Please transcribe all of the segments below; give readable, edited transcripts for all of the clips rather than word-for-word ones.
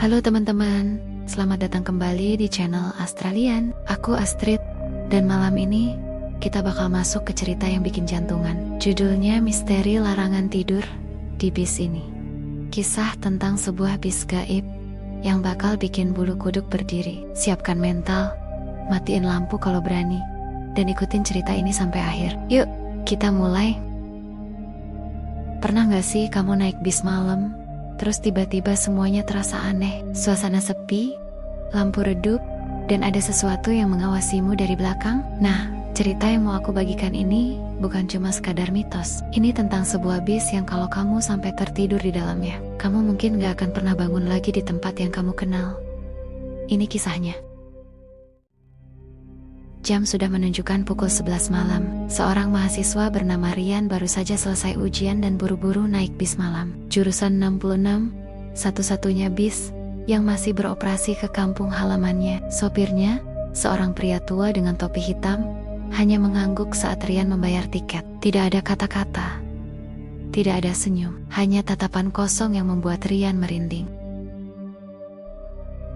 Halo teman-teman, selamat datang kembali di channel Astralian. Aku Astrid, dan malam ini kita bakal masuk ke cerita yang bikin jantungan. Judulnya Misteri Larangan Tidur di Bis Ini. Kisah tentang sebuah bis gaib yang bakal bikin bulu kuduk berdiri. Siapkan mental, matiin lampu kalau berani, dan ikutin cerita ini sampai akhir. Yuk, kita mulai. Pernah gak sih kamu naik bis malam, terus tiba-tiba semuanya terasa aneh? Suasana sepi, lampu redup, dan ada sesuatu yang mengawasimu dari belakang. Nah, cerita yang mau aku bagikan ini bukan cuma sekadar mitos. Ini tentang sebuah bis yang kalau kamu sampai tertidur di dalamnya, kamu mungkin gak akan pernah bangun lagi di tempat yang kamu kenal. Ini kisahnya. Jam sudah menunjukkan pukul 11 malam. Seorang mahasiswa bernama Rian baru saja selesai ujian dan buru-buru naik bis malam. Jurusan 66, satu-satunya bis yang masih beroperasi ke kampung halamannya. Sopirnya, seorang pria tua dengan topi hitam, hanya mengangguk saat Rian membayar tiket. Tidak ada kata-kata, tidak ada senyum, hanya tatapan kosong yang membuat Rian merinding.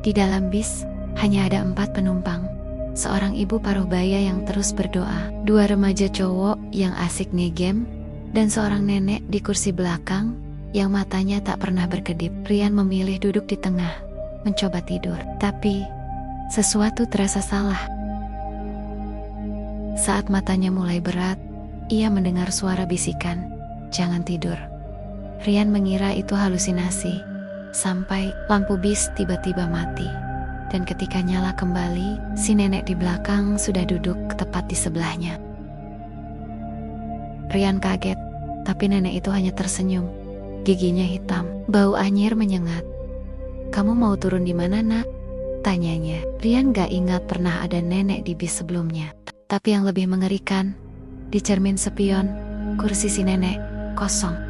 Di dalam bis, hanya ada 4 penumpang. Seorang ibu paruh baya yang terus berdoa, 2 remaja cowok yang asik ngegame, dan seorang nenek di kursi belakang yang matanya tak pernah berkedip. Rian memilih duduk di tengah, mencoba tidur. Tapi, sesuatu terasa salah. Saat matanya mulai berat, ia mendengar suara bisikan, "Jangan tidur." Rian mengira itu halusinasi, sampai lampu bis tiba-tiba mati. Dan ketika nyala kembali, si nenek di belakang sudah duduk tepat di sebelahnya. Rian kaget, tapi nenek itu hanya tersenyum. Giginya hitam, bau anyir menyengat. "Kamu mau turun di mana, Nak?" tanyanya. Rian gak ingat pernah ada nenek di bis sebelumnya. Tapi yang lebih mengerikan, di cermin spion, kursi si nenek kosong.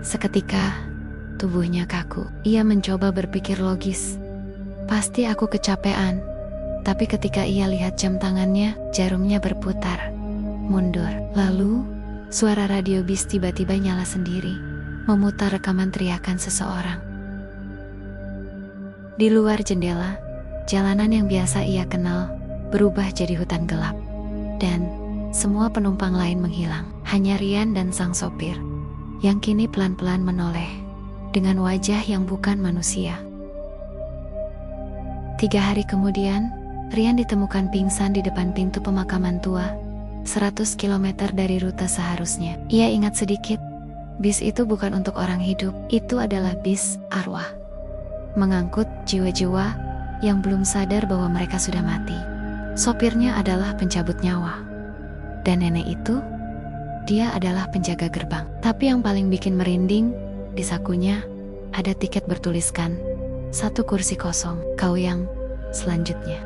Seketika, tubuhnya kaku. Ia mencoba berpikir logis. Pasti aku kecapean. Tapi ketika ia lihat jam tangannya, jarumnya berputar, mundur. Lalu, suara radio bis tiba-tiba nyala sendiri, memutar rekaman teriakan seseorang. Di luar jendela, jalanan yang biasa ia kenal berubah jadi hutan gelap. Dan semua penumpang lain menghilang. Hanya Rian dan sang sopir, yang kini pelan-pelan menoleh dengan wajah yang bukan manusia. 3 hari kemudian, Rian ditemukan pingsan di depan pintu pemakaman tua, 100 km dari rute seharusnya. Ia ingat sedikit, bis itu bukan untuk orang hidup, itu adalah bis arwah, mengangkut jiwa-jiwa yang belum sadar bahwa mereka sudah mati. Sopirnya adalah pencabut nyawa, dan nenek itu, dia adalah penjaga gerbang. Tapi yang paling bikin merinding, di sakunya ada tiket bertuliskan, 1 kursi kosong, kau yang selanjutnya.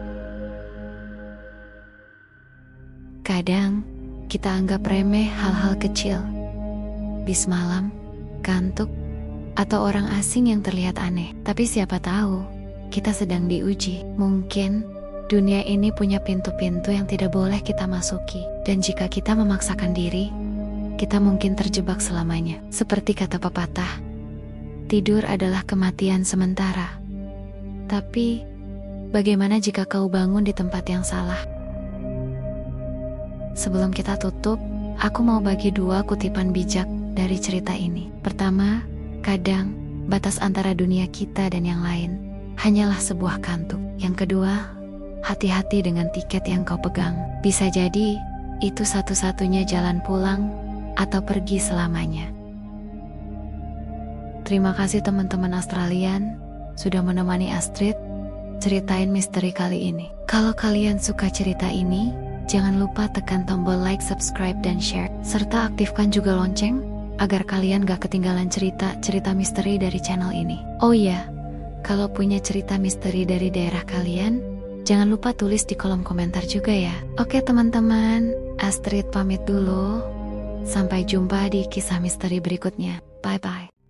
Kadang kita anggap remeh hal-hal kecil, bis malam, kantuk, atau orang asing yang terlihat aneh. Tapi siapa tahu kita sedang diuji. Mungkin dunia ini punya pintu-pintu yang tidak boleh kita masuki, dan jika kita memaksakan diri, kita mungkin terjebak selamanya. Seperti kata pepatah, tidur adalah kematian sementara. Tapi, bagaimana jika kau bangun di tempat yang salah? Sebelum kita tutup, aku mau bagi 2 kutipan bijak dari cerita ini. Pertama, kadang batas antara dunia kita dan yang lain hanyalah sebuah kantuk. Yang kedua, hati-hati dengan tiket yang kau pegang. Bisa jadi, itu satu-satunya jalan pulang atau pergi selamanya. Terima kasih teman-teman Astralian sudah menemani Astrid ceritain misteri kali ini. Kalau kalian suka cerita ini, jangan lupa tekan tombol like, subscribe, dan share, serta aktifkan juga lonceng agar kalian gak ketinggalan cerita-cerita misteri dari channel ini. Oh iya, kalau punya cerita misteri dari daerah kalian, jangan lupa tulis di kolom komentar juga ya. Oke teman-teman, Astrid pamit dulu. Sampai jumpa di kisah misteri berikutnya. Bye-bye.